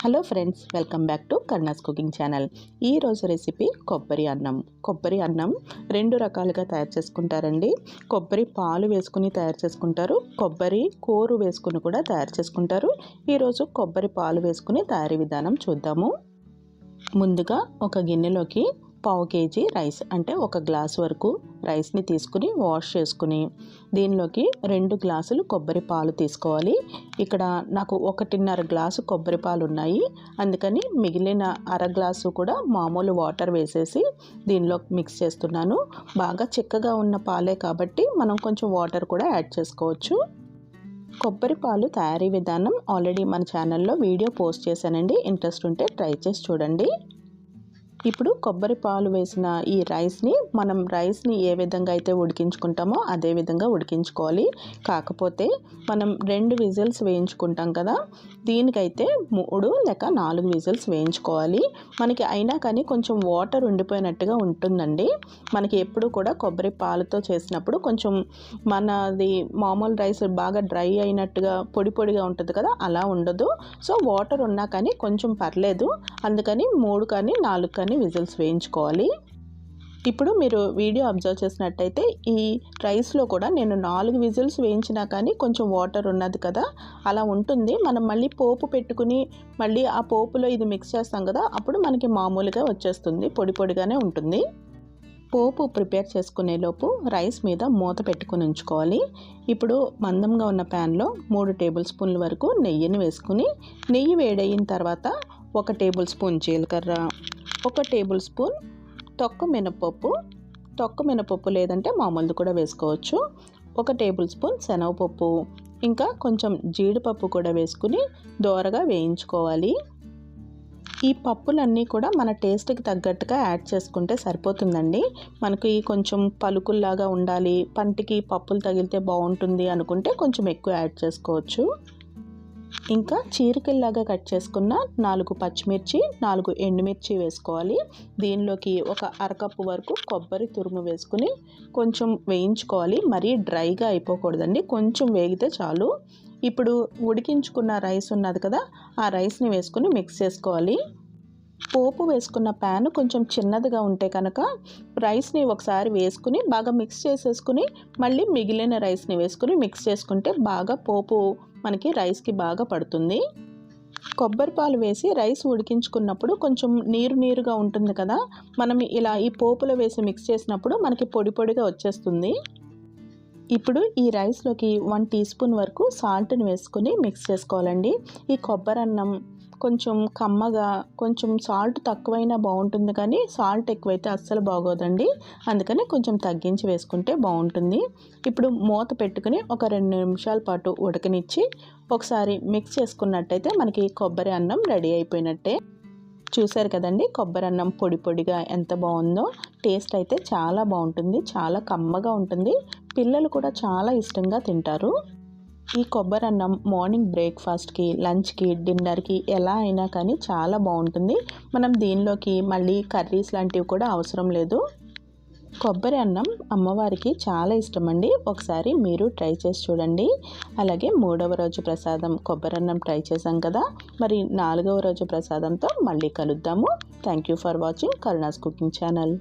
Hello friends, welcome back to Karuna's cooking channel. ఈ రోజు recipe కొబ్బరి అన్నం. కొబ్బరి అన్నం రెండు రకాలుగా తయారు చేసుకుంటారండి. కొబ్బరి పాలు వేసుకుని తయారు చేసుకుంటారు, కొబ్బరి కూరు వేసుకుని కూడా తయారు చేసుకుంటారు. ఈరోజు కొబ్బరి పాలు వేసుకుని తయారీ విధానం చూద్దాము. ముందుగా ఒక గిన్నెలోకి పావు కేజీ రైస్ అంటే ఒక గ్లాస్ వరకు రైస్ని తీసుకుని వాష్ చేసుకుని దీనిలోకి 2 గ్లాసులు కొబ్బరి పాలు తీసుకోవాలి. ఇక్కడ నాకు 1.5 గ్లాసు కొబ్బరి పాలు ఉన్నాయి, అందుకని మిగిలిన అర గ్లాసు కూడా మామూలు వాటర్ వేసేసి దీనిలో మిక్స్ చేస్తున్నాను. బాగా చిక్కగా ఉన్న పాలే కాబట్టి మనం కొంచెం వాటర్ కూడా యాడ్ చేసుకోవచ్చు. కొబ్బరి పాలు తయారీ విధానం ఆల్రెడీ మన ఛానల్లో వీడియో పోస్ట్ చేశానండి, ఇంట్రెస్ట్ ఉంటే ట్రై చేసి చూడండి. ఇప్పుడు కొబ్బరి పాలు వేసిన ఈ రైస్ని ఏ విధంగా అయితే ఉడికించుకుంటామో అదే విధంగా ఉడికించుకోవాలి. కాకపోతే మనం 2 విజిల్స్ వేయించుకుంటాం కదా, దీనికైతే 3 లేక 4 విజిల్స్ వేయించుకోవాలి. మనకి అయినా కానీ కొంచెం వాటర్ ఉండిపోయినట్టుగా ఉంటుందండి. మనకి ఎప్పుడు కూడా కొబ్బరి పాలతో చేసినప్పుడు కొంచెం మనది మామూలు రైస్ బాగా డ్రై అయినట్టుగా పొడి పొడిగా ఉంటుంది కదా, అలా ఉండదు. సో వాటర్ ఉన్నా కానీ కొంచెం పర్లేదు, అందుకని 3 కానీ 4 కానీ విజిల్స్ వేయించుకోవాలి. ఇప్పుడు మీరు వీడియో అబ్జర్వ్ చేసినట్టయితే ఈ రైస్లో కూడా నేను 4 విజిల్స్ వేయించినా కానీ కొంచెం వాటర్ ఉన్నది కదా, అలా ఉంటుంది. మనం మళ్ళీ పోపు పెట్టుకుని మళ్ళీ ఆ పోపులో ఇది మిక్స్ చేస్తాం కదా, అప్పుడు మనకి మామూలుగా వచ్చేస్తుంది, పొడి పొడిగానే ఉంటుంది. పోపు ప్రిపేర్ చేసుకునే లోపు రైస్ మీద మూత పెట్టుకుని ఉంచుకోవాలి. ఇప్పుడు మందంగా ఉన్న ప్యాన్లో 3 టేబుల్ స్పూన్ల వరకు నెయ్యిని వేసుకుని, నెయ్యి వేడయిన తర్వాత 1 టేబుల్ స్పూన్ జీలకర్ర, 1 టేబుల్ స్పూన్ తొక్క మినపప్పు లేదంటే మామూలుది కూడా వేసుకోవచ్చు, 1 టేబుల్ స్పూన్ శనగపప్పు, ఇంకా కొంచెం జీడిపప్పు కూడా వేసుకుని దోరగా వేయించుకోవాలి. ఈ పప్పులన్నీ కూడా మన టేస్ట్కి తగ్గట్టుగా యాడ్ చేసుకుంటే సరిపోతుందండి. మనకి కొంచెం పలుకుల్లాగా ఉండాలి, పంటికి పప్పులు తగిలితే బాగుంటుంది అనుకుంటే కొంచెం ఎక్కువ యాడ్ చేసుకోవచ్చు. ఇంకా చీరికల్లాగా కట్ చేసుకున్న 4 పచ్చిమిర్చి, 4 ఎండుమిర్చి వేసుకోవాలి. దీనిలోకి ఒక అరకప్పు వరకు కొబ్బరి తురుము వేసుకుని కొంచెం వేయించుకోవాలి. మరీ డ్రైగా అయిపోకూడదండి, కొంచెం వేగితే చాలు. ఇప్పుడు ఉడికించుకున్న రైస్ ఉన్నది కదా, ఆ రైస్ని వేసుకుని మిక్స్ చేసుకోవాలి. పోపు వేసుకున్న ప్యాన్ కొంచెం చిన్నదిగా ఉంటే కనుక రైస్ని ఒకసారి వేసుకుని బాగా మిక్స్ చేసేసుకుని మళ్ళీ మిగిలిన రైస్ని వేసుకుని మిక్స్ చేసుకుంటే బాగా పోపు మనకి రైస్కి బాగా పడుతుంది. కొబ్బరి పాలు వేసి రైస్ ఉడికించుకున్నప్పుడు కొంచెం నీరుగా ఉంటుంది కదా, మనం ఇలా ఈ పోపులో వేసి మిక్స్ చేసినప్పుడు మనకి పొడి పొడిగా వచ్చేస్తుంది. ఇప్పుడు ఈ రైస్లోకి 1 టీ స్పూన్ వరకు సాల్ట్ని వేసుకుని మిక్స్ చేసుకోవాలండి. ఈ కొబ్బరి అన్నం కొంచెం కమ్మగా, కొంచెం సాల్ట్ తక్కువైనా బాగుంటుంది, కానీ సాల్ట్ ఎక్కువైతే అస్సలు బాగోదండి, అందుకని కొంచెం తగ్గించి వేసుకుంటే బాగుంటుంది. ఇప్పుడు మూత పెట్టుకుని ఒక 2 నిమిషాల పాటు ఉడకనిచ్చి ఒకసారి మిక్స్ చేసుకున్నట్టయితే మనకి కొబ్బరి అన్నం రెడీ అయిపోయినట్టే. చూసారు కదండి, కొబ్బరి అన్నం పొడి పొడిగా ఎంత బాగుందో. టేస్ట్ అయితే చాలా బాగుంటుంది, చాలా కమ్మగా ఉంటుంది, పిల్లలు కూడా చాలా ఇష్టంగా తింటారు. ఈ కొబ్బరి అన్నం మార్నింగ్ బ్రేక్ఫాస్ట్కి, లంచ్కి, డిన్నర్కి ఎలా అయినా కానీ చాలా బాగుంటుంది. మనం దీనిలోకి మళ్ళీ కర్రీస్ లాంటివి కూడా అవసరం లేదు. కొబ్బరి అన్నం అమ్మవారికి చాలా ఇష్టం అండి, ఒకసారి మీరు ట్రై చేసి చూడండి. అలాగే 3వ రోజు ప్రసాదం కొబ్బరి అన్నం ట్రై చేసాం కదా, మరి 4వ రోజు ప్రసాదంతో మళ్ళీ కలుద్దాము. Thank you for watching Karuna's cooking channel.